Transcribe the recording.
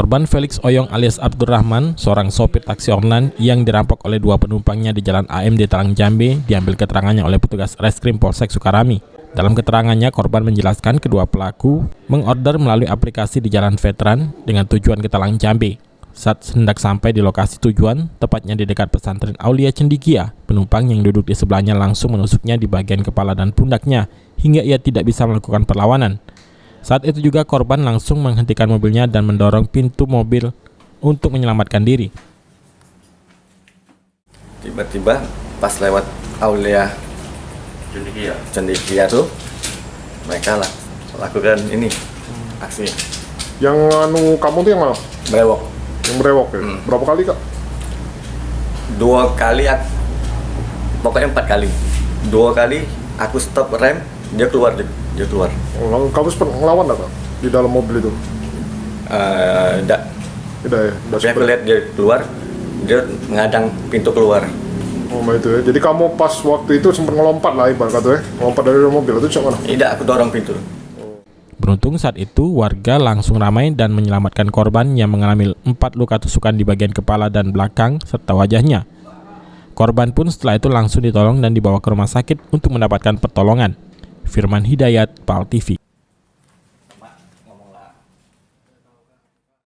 Korban Felix Oyong alias Abdurrahman, seorang sopir taksi online yang dirampok oleh dua penumpangnya di Jalan AMD Talang Jambe, diambil keterangannya oleh petugas Reskrim Polsek Sukarami. Dalam keterangannya, korban menjelaskan kedua pelaku mengorder melalui aplikasi di Jalan Veteran dengan tujuan ke Talang Jambe. Saat hendak sampai di lokasi tujuan, tepatnya di dekat pesantren Aulia Cendikia, penumpang yang duduk di sebelahnya langsung menusuknya di bagian kepala dan pundaknya, hingga ia tidak bisa melakukan perlawanan. Saat itu juga korban langsung menghentikan mobilnya dan mendorong pintu mobil untuk menyelamatkan diri. Tiba-tiba pas lewat Aulia Cendikia tuh, mereka lah lakukan ini aksi. Yang kamu tuh yang mana? Brewok. Yang brewok ya? Berapa kali kak? 2 kali, pokoknya 4 kali. 2 kali aku stop rem, dia keluar. Oh, kamu sempat ngelawan nggak kak? Di dalam mobil itu? Tidak ya? Tapi aku lihat dia keluar, dia ngadang pintu keluar. Oh itu ya, jadi kamu pas waktu itu sempat ngelompat lah ibarat kata ya? Ngelompat dari mobil, itu cak mana? Tidak, aku dorong pintu. Beruntung saat itu warga langsung ramai dan menyelamatkan korban yang mengalami 4 luka tusukan di bagian kepala dan belakang serta wajahnya. Korban pun setelah itu langsung ditolong dan dibawa ke rumah sakit untuk mendapatkan pertolongan. Firman Hidayat, PAL TV.